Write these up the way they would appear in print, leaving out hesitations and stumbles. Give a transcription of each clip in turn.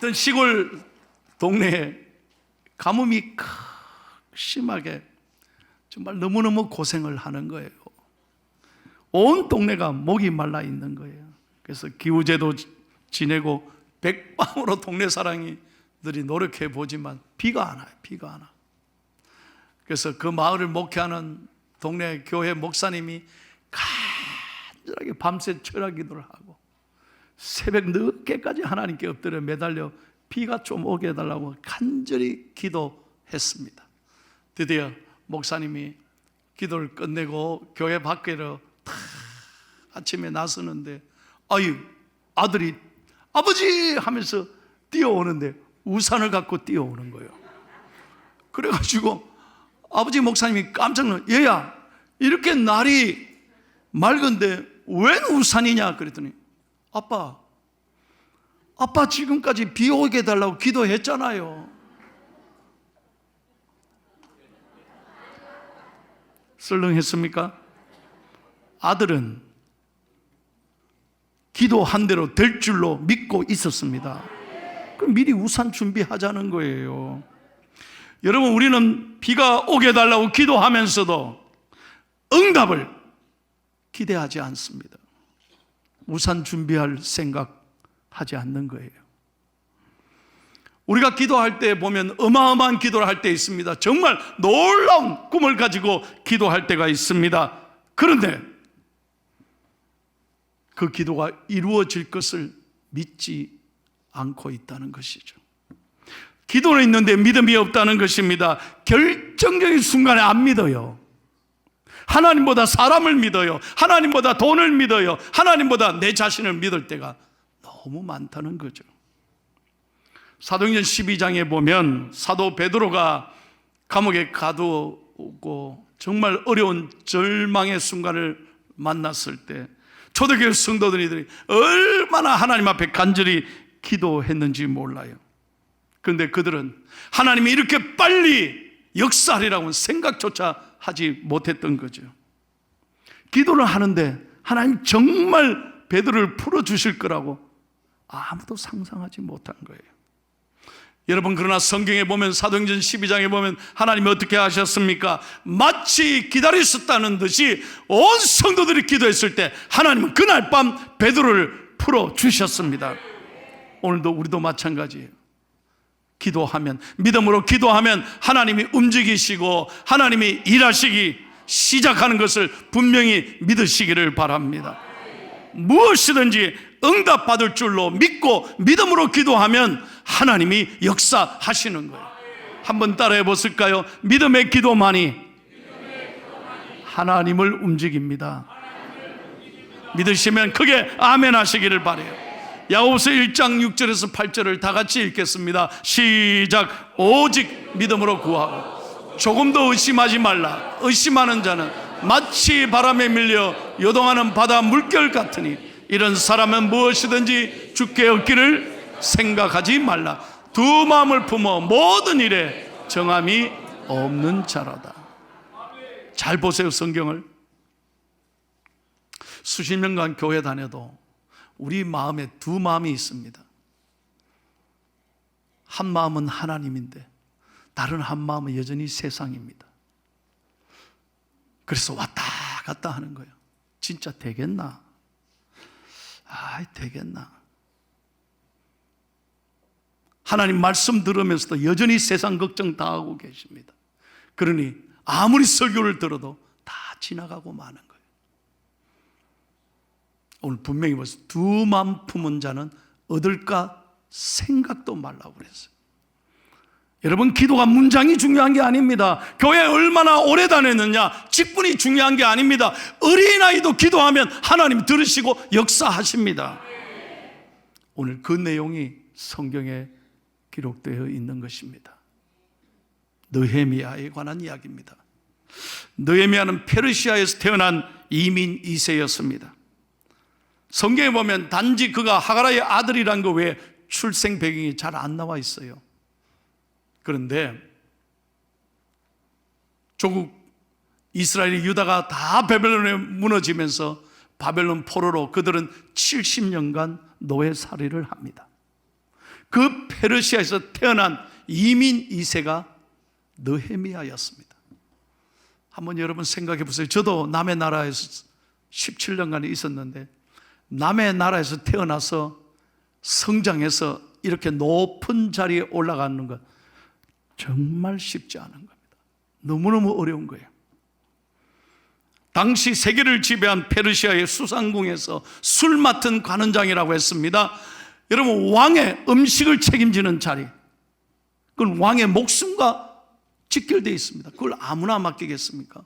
어떤 시골 동네에 가뭄이 심하게 정말 너무너무 고생을 하는 거예요. 온 동네가 목이 말라 있는 거예요. 그래서 기우제도 지내고 백방으로 동네 사람들이 노력해 보지만 비가 안 와요. 비가 안 와. 그래서 그 마을을 목회하는 동네 교회 목사님이 간절하게 밤새 철학 기도를 하고 새벽 늦게까지 하나님께 엎드려 매달려 비가 좀 오게 해달라고 간절히 기도했습니다. 드디어 목사님이 기도를 끝내고 교회 밖으로 다 아침에 나서는데 아들이 아버지 하면서 뛰어오는데 우산을 갖고 뛰어오는 거예요. 그래가지고 아버지 목사님이 깜짝 놀라, 얘야 이렇게 날이 맑은데 웬 우산이냐 그랬더니 아빠 지금까지 비 오게 해달라고 기도했잖아요. 썰렁했습니까? 아들은 기도한 대로 될 줄로 믿고 있었습니다. 그럼 미리 우산 준비하자는 거예요. 여러분, 우리는 비가 오게 해달라고 기도하면서도 응답을 기대하지 않습니다. 우산 준비할 생각하지 않는 거예요. 우리가 기도할 때 보면 어마어마한 기도를 할 때 있습니다. 정말 놀라운 꿈을 가지고 기도할 때가 있습니다. 그런데 그 기도가 이루어질 것을 믿지 않고 있다는 것이죠. 기도는 있는데 믿음이 없다는 것입니다. 결정적인 순간에 안 믿어요. 하나님보다 사람을 믿어요. 하나님보다 돈을 믿어요. 하나님보다 내 자신을 믿을 때가 너무 많다는 거죠. 사도행전 12장에 보면 사도 베드로가 감옥에 가두고 정말 어려운 절망의 순간을 만났을 때 초대교회 성도들이 얼마나 하나님 앞에 간절히 기도했는지 몰라요. 그런데 그들은 하나님이 이렇게 빨리 역사하리라고는 생각조차 하지 못했던 거죠. 기도를 하는데 하나님 정말 베드로를 풀어주실 거라고 아무도 상상하지 못한 거예요. 여러분, 그러나 성경에 보면 사도행전 12장에 보면 하나님이 어떻게 하셨습니까? 마치 기다리셨다는 듯이 온 성도들이 기도했을 때 하나님은 그날 밤 베드로를 풀어주셨습니다. 오늘도 우리도 마찬가지예요. 기도하면, 믿음으로 기도하면 하나님이 움직이시고 하나님이 일하시기 시작하는 것을 분명히 믿으시기를 바랍니다. 무엇이든지 응답받을 줄로 믿고 믿음으로 기도하면 하나님이 역사하시는 거예요. 한번 따라해 보실까요? 믿음의 기도만이 하나님을 움직입니다. 믿으시면 크게 아멘 하시기를 바라요. 야고보서 1장 6절에서 8절을 다 같이 읽겠습니다. 시작. 오직 믿음으로 구하고 조금도 의심하지 말라. 의심하는 자는 마치 바람에 밀려 요동하는 바다 물결 같으니 이런 사람은 무엇이든지 주께 얻기를 생각하지 말라. 두 마음을 품어 모든 일에 정함이 없는 자라다. 잘 보세요, 성경을. 수십 년간 교회 다녀도 우리 마음에 두 마음이 있습니다. 한 마음은 하나님인데 다른 한 마음은 여전히 세상입니다. 그래서 왔다 갔다 하는 거예요. 진짜 되겠나? 되겠나? 하나님 말씀 들으면서도 여전히 세상 걱정 다 하고 계십니다. 그러니 아무리 설교를 들어도 다 지나가고 마는 거예요. 오늘 분명히 벌써 두 마음 품은 자는 얻을까 생각도 말라고 그랬어요. 여러분, 기도가 문장이 중요한 게 아닙니다. 교회에 얼마나 오래 다녔느냐, 직분이 중요한 게 아닙니다. 어린아이도 기도하면 하나님 들으시고 역사하십니다. 오늘 그 내용이 성경에 기록되어 있는 것입니다. 느헤미야에 관한 이야기입니다. 느헤미야는 페르시아에서 태어난 이민 2세였습니다. 성경에 보면 단지 그가 하가라의 아들이란 거 외에 출생 배경이 잘 안 나와 있어요. 그런데 조국 이스라엘이 유다가 다 바벨론에 무너지면서 바벨론 포로로 그들은 70년간 노예살이를 합니다. 그 페르시아에서 태어난 이민 2세가 느헤미야였습니다. 한번 여러분 생각해 보세요. 저도 남의 나라에서 17년간 있었는데, 남의 나라에서 태어나서 성장해서 이렇게 높은 자리에 올라가는 것 정말 쉽지 않은 겁니다. 너무너무 어려운 거예요. 당시 세계를 지배한 페르시아의 수상궁에서 술 맡은 관원장이라고 했습니다. 여러분, 왕의 음식을 책임지는 자리, 그건 왕의 목숨과 직결되어 있습니다. 그걸 아무나 맡기겠습니까?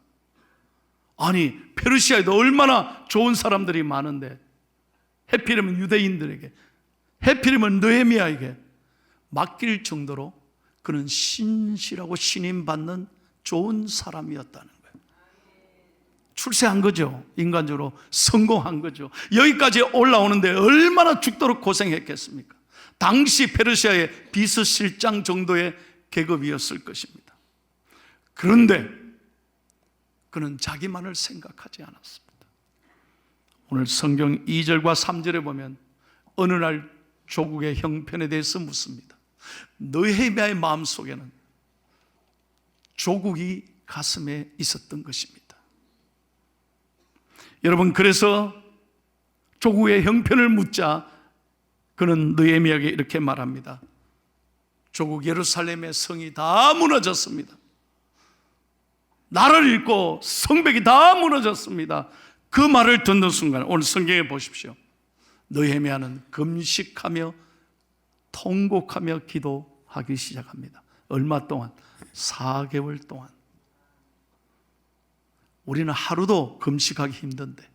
아니, 페르시아에도 얼마나 좋은 사람들이 많은데, 해필이면 유대인들에게, 해필이면 느헤미야에게 맡길 정도로 그는 신실하고 신임받는 좋은 사람이었다는 거예요. 출세한 거죠. 인간적으로 성공한 거죠. 여기까지 올라오는데 얼마나 죽도록 고생했겠습니까? 당시 페르시아의 비서실장 정도의 계급이었을 것입니다. 그런데 그는 자기만을 생각하지 않았습니다. 오늘 성경 2절과 3절에 보면 어느 날 조국의 형편에 대해서 묻습니다. 느헤미야의 마음속에는 조국이 가슴에 있었던 것입니다. 여러분, 그래서 조국의 형편을 묻자 그는 느헤미야에게 이렇게 말합니다. 조국 예루살렘의 성이 다 무너졌습니다. 나라를 잃고 성벽이 다 무너졌습니다. 그 말을 듣는 순간, 오늘 성경에 보십시오. 느헤미야는 금식하며 통곡하며 기도하기 시작합니다. 얼마 동안? 4개월 동안. 우리는 하루도 금식하기 힘든데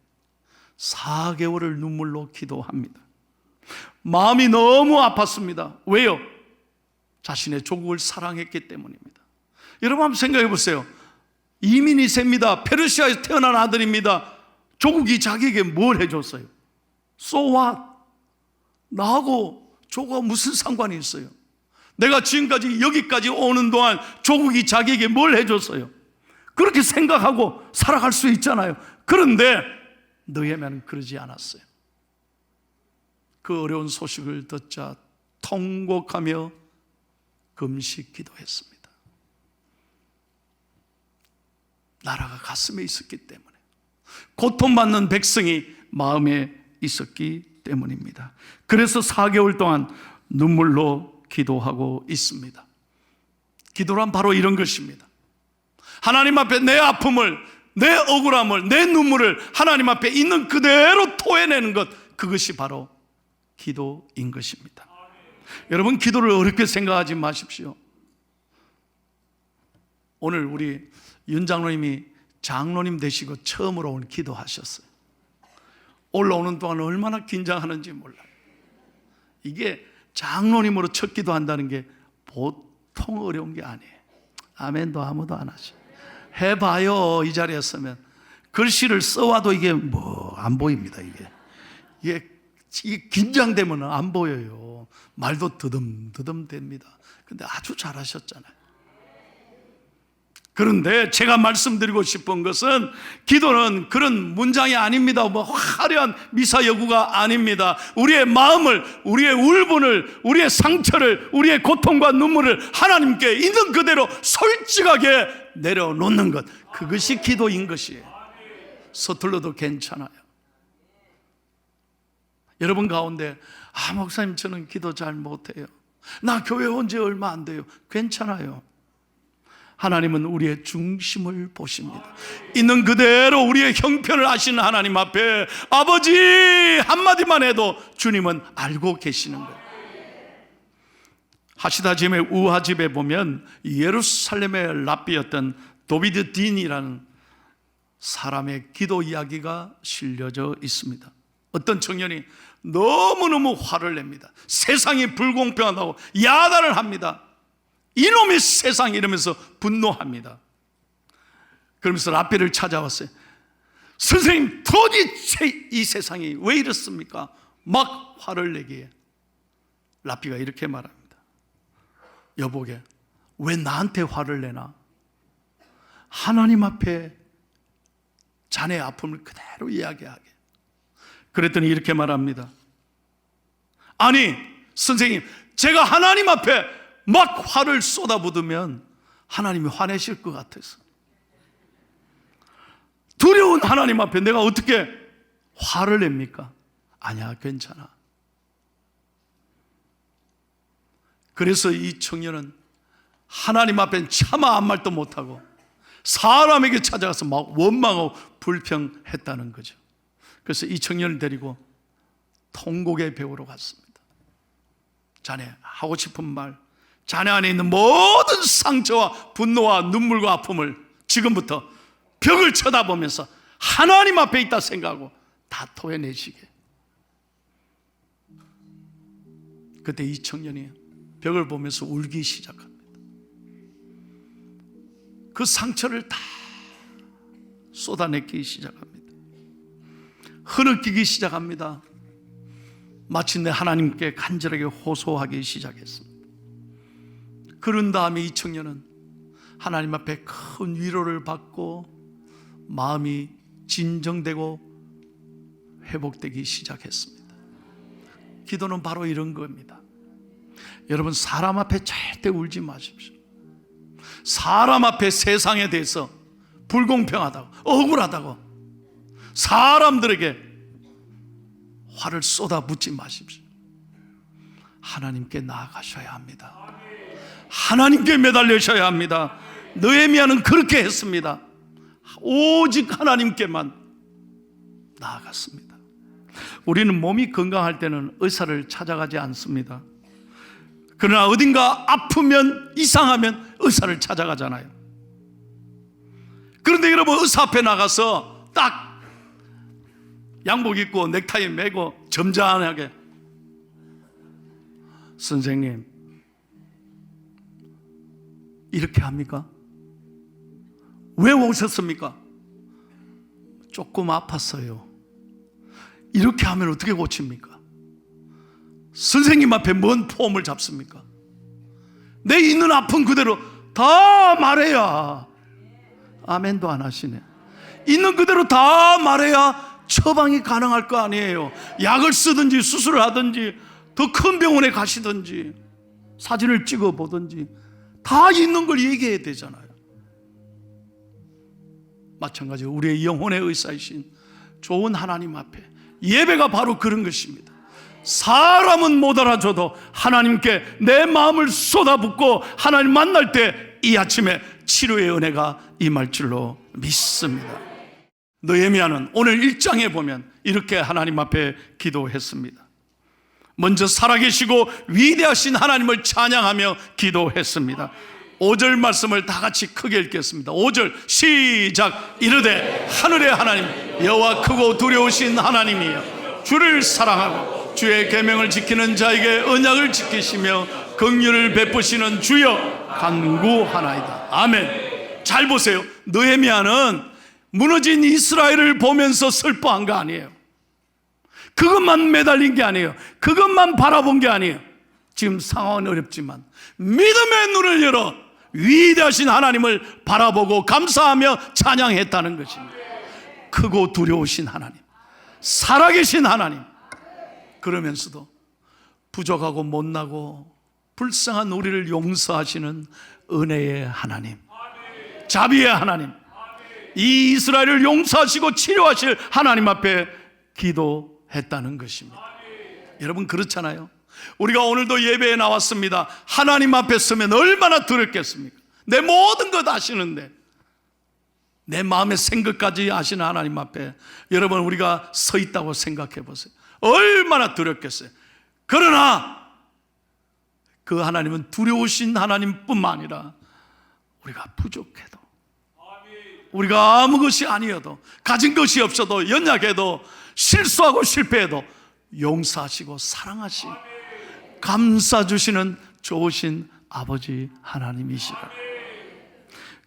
4개월을 눈물로 기도합니다. 마음이 너무 아팠습니다. 왜요? 자신의 조국을 사랑했기 때문입니다. 여러분 한번 생각해 보세요. 이민 2세입니다. 페르시아에서 태어난 아들입니다. 조국이 자기에게 뭘 해줬어요? So what? 나하고 조국과 무슨 상관이 있어요? 내가 지금까지 여기까지 오는 동안 조국이 자기에게 뭘 해줬어요? 그렇게 생각하고 살아갈 수 있잖아요. 그런데 느헤미야는 그러지 않았어요. 그 어려운 소식을 듣자 통곡하며 금식 기도했습니다. 나라가 가슴에 있었기 때문에, 고통받는 백성이 마음에 있었기 때문입니다. 그래서 4개월 동안 눈물로 기도하고 있습니다. 기도란 바로 이런 것입니다. 하나님 앞에 내 아픔을, 내 억울함을, 내 눈물을 하나님 앞에 있는 그대로 토해내는 것, 그것이 바로 기도인 것입니다. 여러분, 기도를 어렵게 생각하지 마십시오. 오늘 우리 윤 장로님이 장로님 되시고 처음으로 오늘 기도하셨어요. 올라오는 동안 얼마나 긴장하는지 몰라요. 이게 장로님으로 첫 기도한다는 게 보통 어려운 게 아니에요. 아멘도 아무도 안 하죠. 해봐요. 이 자리에 서면 글씨를 써와도 이게 뭐 안 보입니다. 이게 긴장되면 안 보여요. 말도 더듬더듬 됩니다. 근데 아주 잘하셨잖아요. 그런데 제가 말씀드리고 싶은 것은 기도는 그런 문장이 아닙니다. 뭐 화려한 미사여구가 아닙니다. 우리의 마음을, 우리의 울분을, 우리의 상처를, 우리의 고통과 눈물을 하나님께 있는 그대로 솔직하게 내려놓는 것, 그것이 기도인 것이에요. 서툴러도 괜찮아요. 여러분 가운데 목사님 저는 기도 잘 못해요. 나 교회 온 지 얼마 안 돼요. 괜찮아요. 하나님은 우리의 중심을 보십니다. 있는 그대로 우리의 형편을 아시는 하나님 앞에 아버지 한마디만 해도 주님은 알고 계시는 거예요. 하시다짐의 우하집에 보면 예루살렘의 랍비였던 도비드 딘이라는 사람의 기도 이야기가 실려져 있습니다. 어떤 청년이 너무너무 화를 냅니다. 세상이 불공평하다고 야단을 합니다. 이놈의 세상, 이러면서 분노합니다. 그러면서 랍비를 찾아왔어요. 선생님, 도대체 이 세상이 왜 이렇습니까? 막 화를 내기에 랍비가 이렇게 말합니다. 여보게, 왜 나한테 화를 내나? 하나님 앞에 자네의 아픔을 그대로 이야기하게. 그랬더니 이렇게 말합니다. 아니 선생님, 제가 하나님 앞에 막 화를 쏟아붓으면 하나님이 화내실 것 같아서, 두려운 하나님 앞에 내가 어떻게 화를 냅니까? 아니야, 괜찮아. 그래서 이 청년은 하나님 앞엔 차마 아무 말도 못하고 사람에게 찾아가서 막 원망하고 불평했다는 거죠. 그래서 이 청년을 데리고 통곡의 배우로 갔습니다. 자네 하고 싶은 말, 자네 안에 있는 모든 상처와 분노와 눈물과 아픔을 지금부터 벽을 쳐다보면서 하나님 앞에 있다 생각하고 다 토해내시게. 그때 이 청년이 벽을 보면서 울기 시작합니다. 그 상처를 다 쏟아내기 시작합니다. 흐느끼기 시작합니다. 마침내 하나님께 간절하게 호소하기 시작했습니다. 그런 다음에 이 청년은 하나님 앞에 큰 위로를 받고 마음이 진정되고 회복되기 시작했습니다. 기도는 바로 이런 겁니다. 여러분, 사람 앞에 절대 울지 마십시오. 사람 앞에 세상에 대해서 불공평하다고, 억울하다고 사람들에게 화를 쏟아붓지 마십시오. 하나님께 나아가셔야 합니다. 하나님께 매달리셔야 합니다. 느헤미야는 그렇게 했습니다. 오직 하나님께만 나아갔습니다. 우리는 몸이 건강할 때는 의사를 찾아가지 않습니다. 그러나 어딘가 아프면, 이상하면 의사를 찾아가잖아요. 그런데 여러분, 의사 앞에 나가서 딱 양복 입고 넥타이 매고 점잖하게, 선생님 이렇게 합니까? 왜 오셨습니까? 조금 아팠어요. 이렇게 하면 어떻게 고칩니까? 선생님 앞에 뭔 폼을 잡습니까? 내 있는 아픔 그대로 다 말해야, 아멘도 안 하시네. 있는 그대로 다 말해야 처방이 가능할 거 아니에요. 약을 쓰든지 수술을 하든지 더 큰 병원에 가시든지 사진을 찍어 보든지 다 있는 걸 얘기해야 되잖아요. 마찬가지로 우리의 영혼의 의사이신 좋은 하나님 앞에 예배가 바로 그런 것입니다. 사람은 못 알아줘도 하나님께 내 마음을 쏟아붓고 하나님 만날 때 이 아침에 치료의 은혜가 임할 줄로 믿습니다. 느헤미야는 오늘 1장에 보면 이렇게 하나님 앞에 기도했습니다. 먼저 살아계시고 위대하신 하나님을 찬양하며 기도했습니다. 5절 말씀을 다 같이 크게 읽겠습니다. 5절 시작. 이르되 하늘의 하나님 여호와 크고 두려우신 하나님이여, 주를 사랑하고 주의 계명을 지키는 자에게 언약을 지키시며 긍휼을 베푸시는 주여 간구하나이다. 아멘. 잘 보세요. 느헤미야는 무너진 이스라엘을 보면서 슬퍼한 거 아니에요. 그것만 매달린 게 아니에요. 그것만 바라본 게 아니에요. 지금 상황은 어렵지만 믿음의 눈을 열어 위대하신 하나님을 바라보고 감사하며 찬양했다는 것입니다. 크고 두려우신 하나님, 살아계신 하나님, 그러면서도 부족하고 못나고 불쌍한 우리를 용서하시는 은혜의 하나님, 자비의 하나님, 이 이스라엘을 용서하시고 치료하실 하나님 앞에 기도했다는 것입니다. 여러분, 그렇잖아요. 우리가 오늘도 예배에 나왔습니다. 하나님 앞에 서면 얼마나 두렵겠습니까? 내 모든 것 아시는데, 내 마음의 생각까지 아시는 하나님 앞에 여러분, 우리가 서 있다고 생각해 보세요. 얼마나 두렵겠어요. 그러나 그 하나님은 두려우신 하나님뿐만 아니라 우리가 부족해도, 우리가 아무 것이 아니어도, 가진 것이 없어도, 연약해도, 실수하고 실패해도 용서하시고 사랑하시고 감싸주시는 좋으신 아버지 하나님이시라.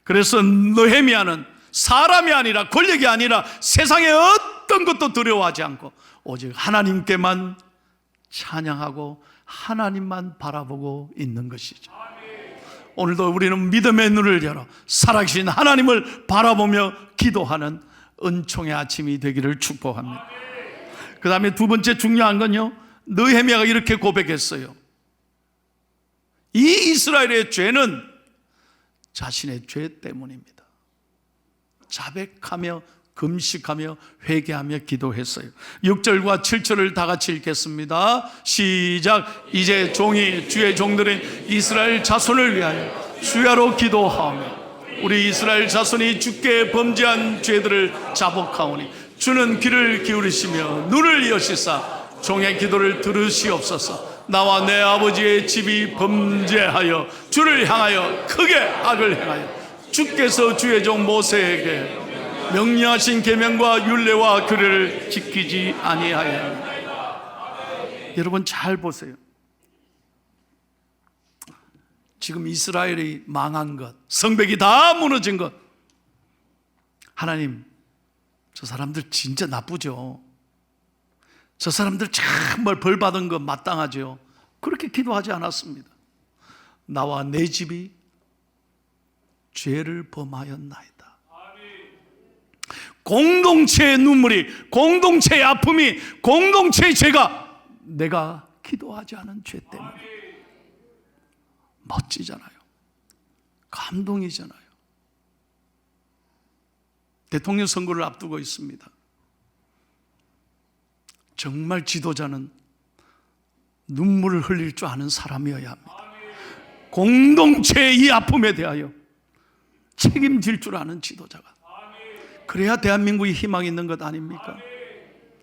그래서 느헤미야는 사람이 아니라, 권력이 아니라 세상의 어떤 것도 두려워하지 않고 오직 하나님께만 찬양하고 하나님만 바라보고 있는 것이죠. 오늘도 우리는 믿음의 눈을 열어 살아계신 하나님을 바라보며 기도하는 은총의 아침이 되기를 축복합니다. 그 다음에 두 번째 중요한 건요, 느헤미야가 이렇게 고백했어요. 이 이스라엘의 죄는 자신의 죄 때문입니다. 자백하며 금식하며 회개하며 기도했어요. 6절과 7절을 다 같이 읽겠습니다. 시작. 이제 종이 주의 종들인 이스라엘 자손을 위하여 주야로 기도하며 우리 이스라엘 자손이 주께 범죄한 죄들을 자복하오니 주는 귀를 기울이시며 눈을 여시사 종의 기도를 들으시옵소서. 나와 내 아버지의 집이 범죄하여 주를 향하여 크게 악을 행하여 주께서 주의 종 모세에게 명령하신 계명과 율례와 규례를 지키지 아니하였느니라. 여러분 잘 보세요. 지금 이스라엘이 망한 것, 성벽이 다 무너진 것, 하나님 저 사람들 진짜 나쁘죠. 저 사람들 정말 벌 받은 거 마땅하죠. 그렇게 기도하지 않았습니다. 나와 내 집이 죄를 범하였나이다. 공동체의 눈물이, 공동체의 아픔이, 공동체의 죄가 내가 기도하지 않은 죄 때문에. 멋지잖아요. 감동이잖아요. 대통령 선거를 앞두고 있습니다. 정말 지도자는 눈물을 흘릴 줄 아는 사람이어야 합니다. 공동체의 이 아픔에 대하여 책임질 줄 아는 지도자가. 그래야 대한민국이 희망이 있는 것 아닙니까?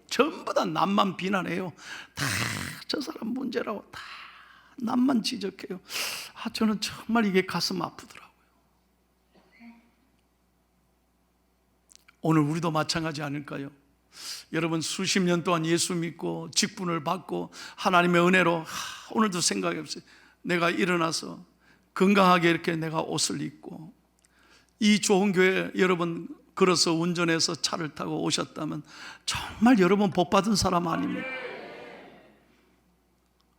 전부 다 남만 비난해요. 다 저 사람 문제라고 다 남만 지적해요. 저는 정말 이게 가슴 아프더라고요. 오늘 우리도 마찬가지 아닐까요? 여러분 수십 년 동안 예수 믿고 직분을 받고 하나님의 은혜로 오늘도 생각이 없어요. 내가 일어나서 건강하게 이렇게 내가 옷을 입고 이 좋은 교회 여러분 걸어서 운전해서 차를 타고 오셨다면 정말 여러분 복받은 사람 아닙니까?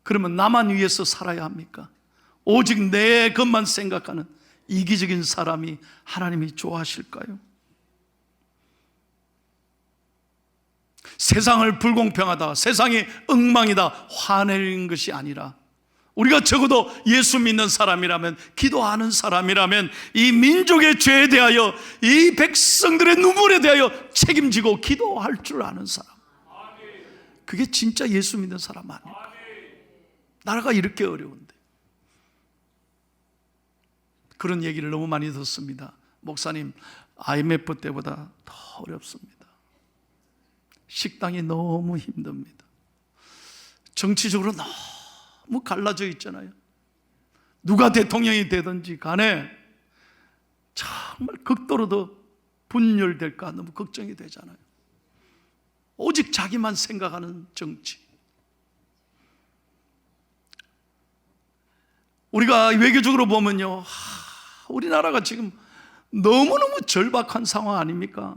그러면 나만 위해서 살아야 합니까? 오직 내 것만 생각하는 이기적인 사람이 하나님이 좋아하실까요? 세상을 불공평하다, 세상이 엉망이다 화내는 것이 아니라 우리가 적어도 예수 믿는 사람이라면, 기도하는 사람이라면 이 민족의 죄에 대하여, 이 백성들의 눈물에 대하여 책임지고 기도할 줄 아는 사람, 그게 진짜 예수 믿는 사람 아닐까? 나라가 이렇게 어려운데. 그런 얘기를 너무 많이 듣습니다. 목사님, IMF 때보다 더 어렵습니다. 식당이 너무 힘듭니다. 정치적으로 너무 갈라져 있잖아요. 누가 대통령이 되든지 간에 정말 극도로 더 분열될까 너무 걱정이 되잖아요. 오직 자기만 생각하는 정치. 우리가 외교적으로 보면요, 우리나라가 지금 너무너무 절박한 상황 아닙니까?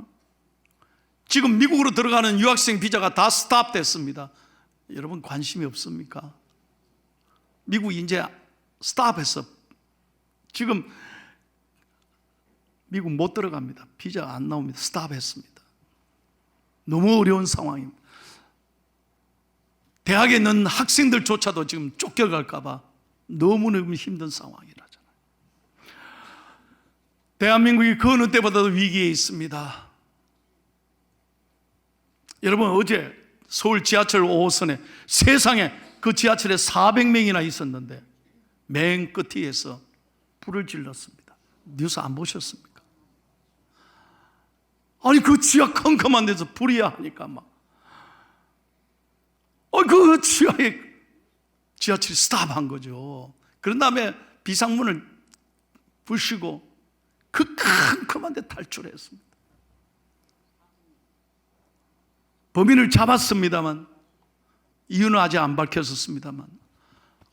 지금 미국으로 들어가는 유학생 비자가 다 스탑됐습니다. 여러분 관심이 없습니까? 미국이 이제 스탑했어. 지금 미국 못 들어갑니다. 비자 안 나옵니다. 스탑했습니다. 너무 어려운 상황입니다. 대학에 있는 학생들조차도 지금 쫓겨갈까 봐 너무너무 힘든 상황이라잖아요. 대한민국이 그 어느 때보다도 위기에 있습니다. 여러분 어제 서울 지하철 5호선에 세상에 그 지하철에 400명이나 있었는데 맨 끝에서 불을 질렀습니다. 뉴스 안 보셨습니까? 아니 그 지하 컴컴한 데서 불이야 하니까 막 그 지하에 지하철이 스탑한 거죠. 그런 다음에 비상문을 부시고 그 컴컴한 데 탈출했습니다. 범인을 잡았습니다만 이유는 아직 안 밝혀졌습니다만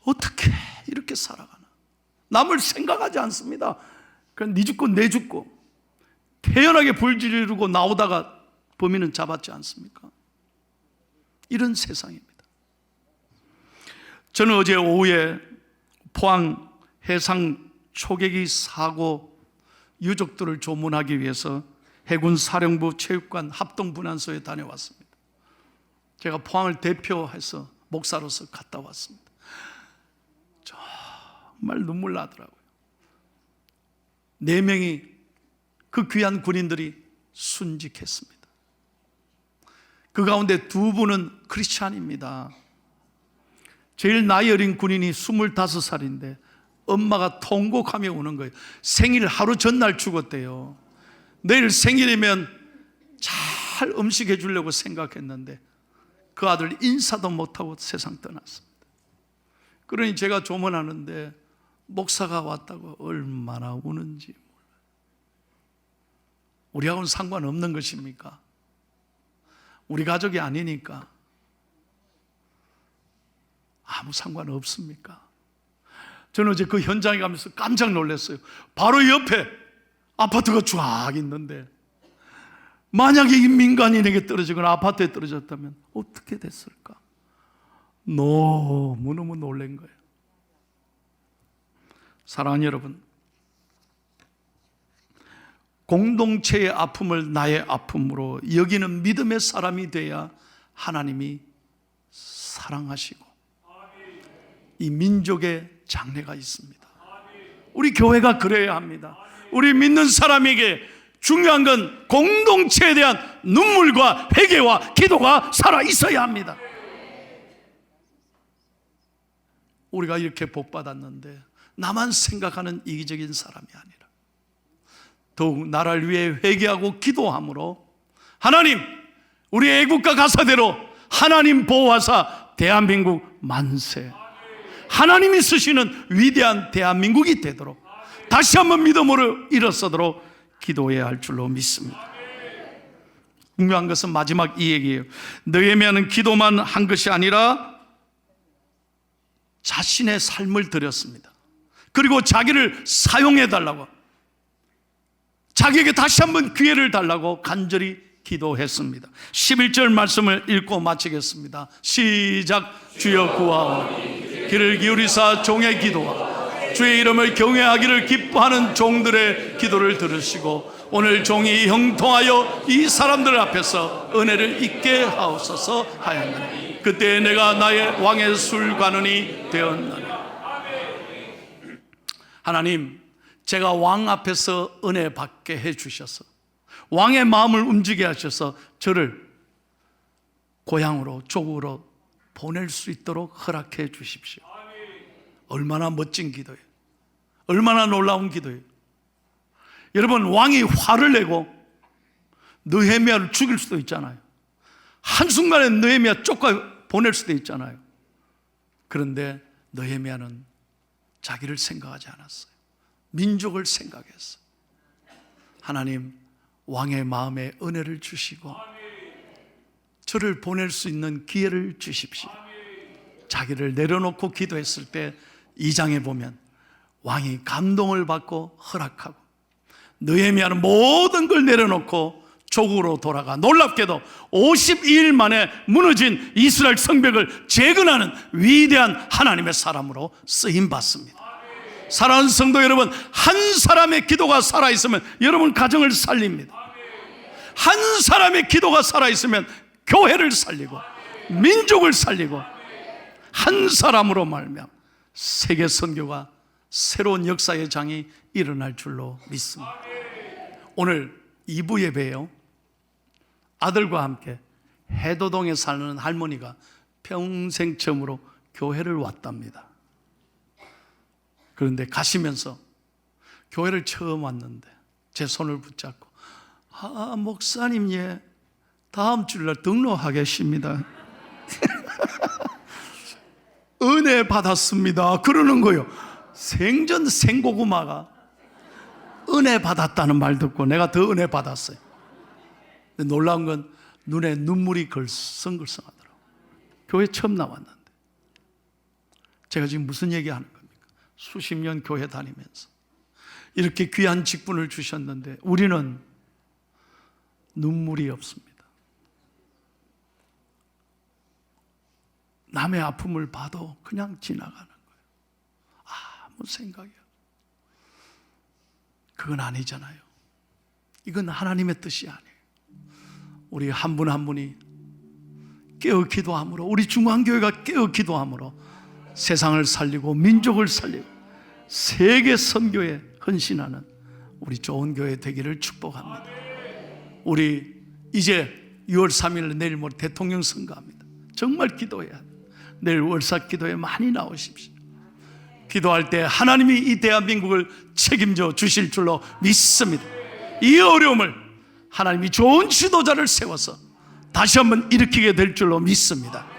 어떻게 이렇게 살아가나? 남을 생각하지 않습니다. 그냥 네 죽고 내 죽고 태연하게 불 지르고 나오다가 범인은 잡았지 않습니까? 이런 세상입니다. 저는 어제 오후에 포항 해상 초계기 사고 유족들을 조문하기 위해서 해군 사령부 체육관 합동분환소에 다녀왔습니다. 제가 포항을 대표해서 목사로서 갔다 왔습니다. 정말 눈물 나더라고요. 4명이 그 귀한 군인들이 순직했습니다. 그 가운데 2분은 크리스찬입니다. 제일 나이 어린 군인이 25살인데 엄마가 통곡하며 우는 거예요. 생일 하루 전날 죽었대요. 내일 생일이면 잘 음식해 주려고 생각했는데 그 아들 인사도 못하고 세상 떠났습니다. 그러니 제가 조문하는데 목사가 왔다고 얼마나 우는지 몰라요. 우리하고는 상관없는 것입니까? 우리 가족이 아니니까 아무 상관없습니까? 저는 어제 그 현장에 가면서 깜짝 놀랐어요. 바로 옆에 아파트가 쫙 있는데 만약에 이 민간인에게 떨어지거나 아파트에 떨어졌다면 어떻게 됐을까? 너무너무 놀란 거예요. 사랑하는 여러분, 공동체의 아픔을 나의 아픔으로 여기는 믿음의 사람이 돼야 하나님이 사랑하시고 이 민족의 장래가 있습니다. 우리 교회가 그래야 합니다. 우리 믿는 사람에게 중요한 건 공동체에 대한 눈물과 회개와 기도가 살아 있어야 합니다. 우리가 이렇게 복 받았는데 나만 생각하는 이기적인 사람이 아니라 더욱 나라를 위해 회개하고 기도함으로 하나님, 우리 애국가 가사대로 하나님 보호하사 대한민국 만세, 하나님이 쓰시는 위대한 대한민국이 되도록 다시 한번 믿음으로 일어서도록 기도해야 할 줄로 믿습니다. 중요한 것은 마지막 이 얘기예요. 느헤미야는 기도만 한 것이 아니라 자신의 삶을 드렸습니다. 그리고 자기를 사용해 달라고, 자기에게 다시 한번 기회를 달라고 간절히 기도했습니다. 11절 말씀을 읽고 마치겠습니다. 시작. 주여 구하오니 귀를 기울이사 종의 기도와 주의 이름을 경외하기를 기뻐하는 종들의 기도를 들으시고 오늘 종이 형통하여 이 사람들 앞에서 은혜를 잊게 하옵소서 하였나니 그때 내가 나의 왕의 술관원이 되었나니. 하나님, 제가 왕 앞에서 은혜 받게 해주셔서 왕의 마음을 움직이게 하셔서 저를 고향으로 조국으로 보낼 수 있도록 허락해 주십시오. 얼마나 멋진 기도예요. 얼마나 놀라운 기도예요. 여러분, 왕이 화를 내고 느헤미야를 죽일 수도 있잖아요. 한순간에 느헤미야 쫓아 보낼 수도 있잖아요. 그런데 느헤미야는 자기를 생각하지 않았어요. 민족을 생각했어요. 하나님, 왕의 마음에 은혜를 주시고 저를 보낼 수 있는 기회를 주십시오. 자기를 내려놓고 기도했을 때 2장에 보면 왕이 감동을 받고 허락하고 느헤미야는 모든 걸 내려놓고 조국으로 돌아가 놀랍게도 52일 만에 무너진 이스라엘 성벽을 재건하는 위대한 하나님의 사람으로 쓰임받습니다. 사랑하는 성도 여러분, 한 사람의 기도가 살아있으면 여러분 가정을 살립니다. 한 사람의 기도가 살아있으면 교회를 살리고 민족을 살리고 한 사람으로 말미암아 세계 선교가 새로운 역사의 장이 일어날 줄로 믿습니다. 오늘 2부 예배에요, 아들과 함께 해도동에 사는 할머니가 평생 처음으로 교회를 왔답니다. 그런데 가시면서 교회를 처음 왔는데 제 손을 붙잡고 목사님, 예, 다음 주일날 등록하겠습니다. 은혜 받았습니다 그러는 거예요. 생전 생고구마가 은혜 받았다는 말 듣고 내가 더 은혜 받았어요. 근데 놀라운 건 눈에 눈물이 걸성걸성하더라고요. 교회 처음 나왔는데. 제가 지금 무슨 얘기하는 겁니까? 수십 년 교회 다니면서 이렇게 귀한 직분을 주셨는데 우리는 눈물이 없습니다. 남의 아픔을 봐도 그냥 지나가는 거예요. 아무 생각이 없어요. 그건 아니잖아요. 이건 하나님의 뜻이 아니에요. 우리 한 분 한 분이 깨어 기도함으로, 우리 중앙교회가 깨어 기도함으로 세상을 살리고 민족을 살리고 세계 선교에 헌신하는 우리 좋은 교회 되기를 축복합니다. 우리 이제 6월 3일 내일 모레 대통령 선거합니다. 정말 기도해야 돼요. 내일 월삭 기도에 많이 나오십시오. 기도할 때 하나님이 이 대한민국을 책임져 주실 줄로 믿습니다. 이 어려움을 하나님이 좋은 지도자를 세워서 다시 한번 일으키게 될 줄로 믿습니다.